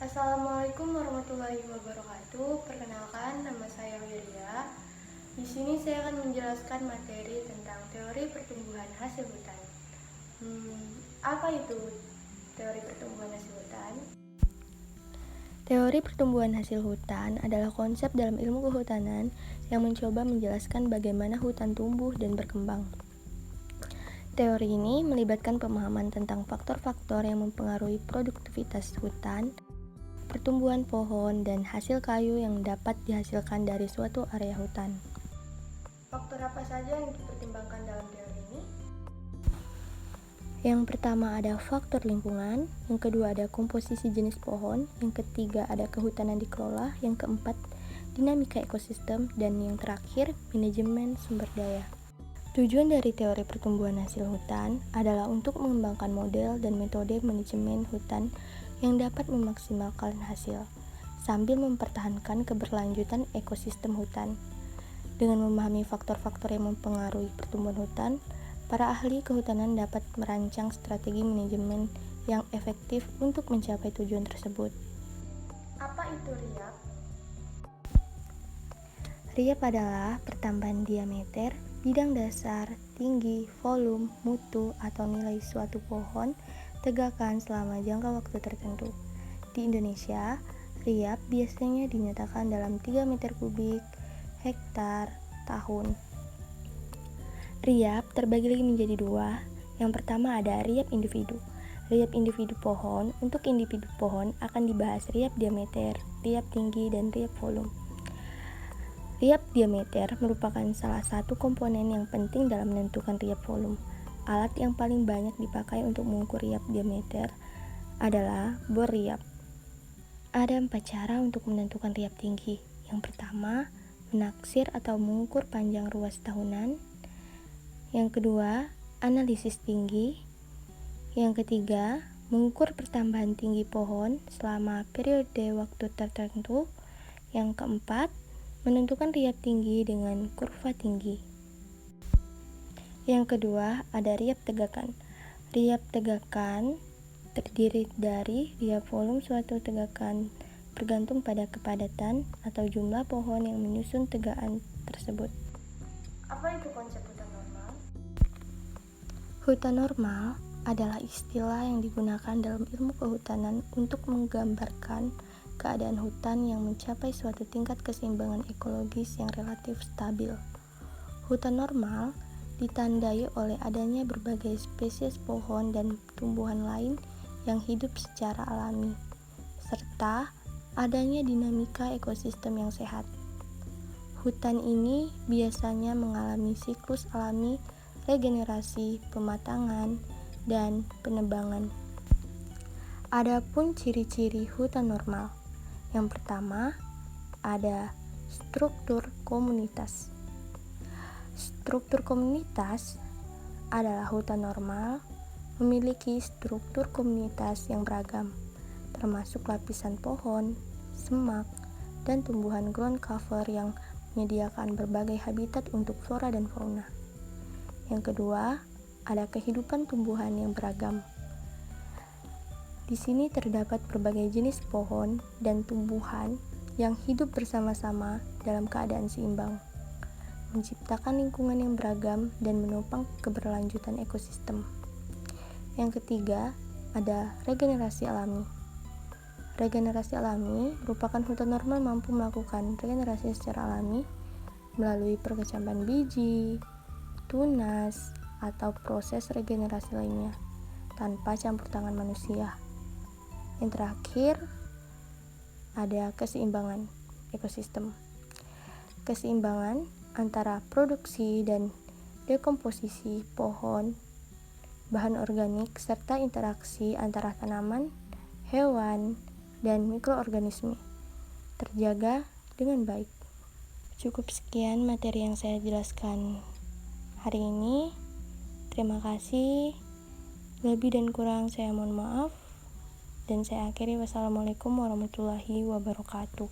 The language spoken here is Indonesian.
Assalamualaikum warahmatullahi wabarakatuh. Perkenalkan, nama saya Wirya. Di sini saya akan menjelaskan materi tentang teori pertumbuhan hasil hutan. Apa itu teori pertumbuhan hasil hutan? Teori pertumbuhan hasil hutan adalah konsep dalam ilmu kehutanan yang mencoba menjelaskan bagaimana hutan tumbuh dan berkembang. Teori ini melibatkan pemahaman tentang faktor-faktor yang mempengaruhi produktivitas hutan, pertumbuhan pohon, dan hasil kayu yang dapat dihasilkan dari suatu area hutan. Faktor apa saja yang dipertimbangkan dalam teori ini? Yang pertama ada faktor lingkungan, yang kedua ada komposisi jenis pohon, yang ketiga ada kehutanan dikelola, yang keempat dinamika ekosistem, dan yang terakhir manajemen sumber daya. Tujuan dari teori pertumbuhan hasil hutan adalah untuk mengembangkan model dan metode manajemen hutan yang dapat memaksimalkan hasil, sambil mempertahankan keberlanjutan ekosistem hutan. Dengan memahami faktor-faktor yang mempengaruhi pertumbuhan hutan, para ahli kehutanan dapat merancang strategi manajemen yang efektif untuk mencapai tujuan tersebut. Apa itu RIAP? RIAP adalah pertambahan diameter, bidang dasar, tinggi, volume, mutu, atau nilai suatu pohon tegakan selama jangka waktu tertentu. Di Indonesia, RIAP biasanya dinyatakan dalam 3 meter kubik, hektar, tahun. RIAP terbagi lagi menjadi dua. Yang pertama ada RIAP individu. RIAP individu pohon, untuk individu pohon akan dibahas RIAP diameter, RIAP tinggi, dan RIAP volume. RIAP diameter merupakan salah satu komponen yang penting dalam menentukan RIAP volume. Alat yang paling banyak dipakai untuk mengukur RIAP diameter adalah bor RIAP. Ada 4 cara untuk menentukan RIAP tinggi. Yang pertama, menaksir atau mengukur panjang ruas tahunan. Yang kedua, analisis tinggi. Yang ketiga, mengukur pertambahan tinggi pohon selama periode waktu tertentu. Yang keempat, menentukan RIAP tinggi dengan kurva tinggi. Yang kedua, ada RIAP tegakan. RIAP tegakan terdiri dari RIAP volume suatu tegakan bergantung pada kepadatan atau jumlah pohon yang menyusun tegakan tersebut. Apa itu konsep hutan normal? Hutan normal adalah istilah yang digunakan dalam ilmu kehutanan untuk menggambarkan keadaan hutan yang mencapai suatu tingkat keseimbangan ekologis yang relatif stabil. Hutan normal ditandai oleh adanya berbagai spesies pohon dan tumbuhan lain yang hidup secara alami, serta adanya dinamika ekosistem yang sehat. Hutan ini biasanya mengalami siklus alami, regenerasi, pematangan, dan penebangan. Adapun ciri-ciri hutan normal. Yang pertama, ada struktur komunitas. Struktur komunitas adalah hutan normal memiliki struktur komunitas yang beragam, termasuk lapisan pohon, semak, dan tumbuhan ground cover yang menyediakan berbagai habitat untuk flora dan fauna. Yang kedua, ada kehidupan tumbuhan yang beragam. Di sini terdapat berbagai jenis pohon dan tumbuhan yang hidup bersama-sama dalam keadaan seimbang, menciptakan lingkungan yang beragam dan menopang keberlanjutan ekosistem. Yang ketiga, ada regenerasi alami. Regenerasi alami merupakan hutan normal mampu melakukan regenerasi secara alami melalui perkecambahan biji, tunas, atau proses regenerasi lainnya tanpa campur tangan manusia. Yang terakhir, ada keseimbangan ekosistem. Keseimbangan antara produksi dan dekomposisi pohon, bahan organik, serta interaksi antara tanaman, hewan, dan mikroorganisme terjaga dengan baik. Cukup sekian materi yang saya jelaskan hari ini. Terima kasih. Lebih dan kurang saya mohon maaf. Dan saya akhiri, wassalamualaikum warahmatullahi wabarakatuh.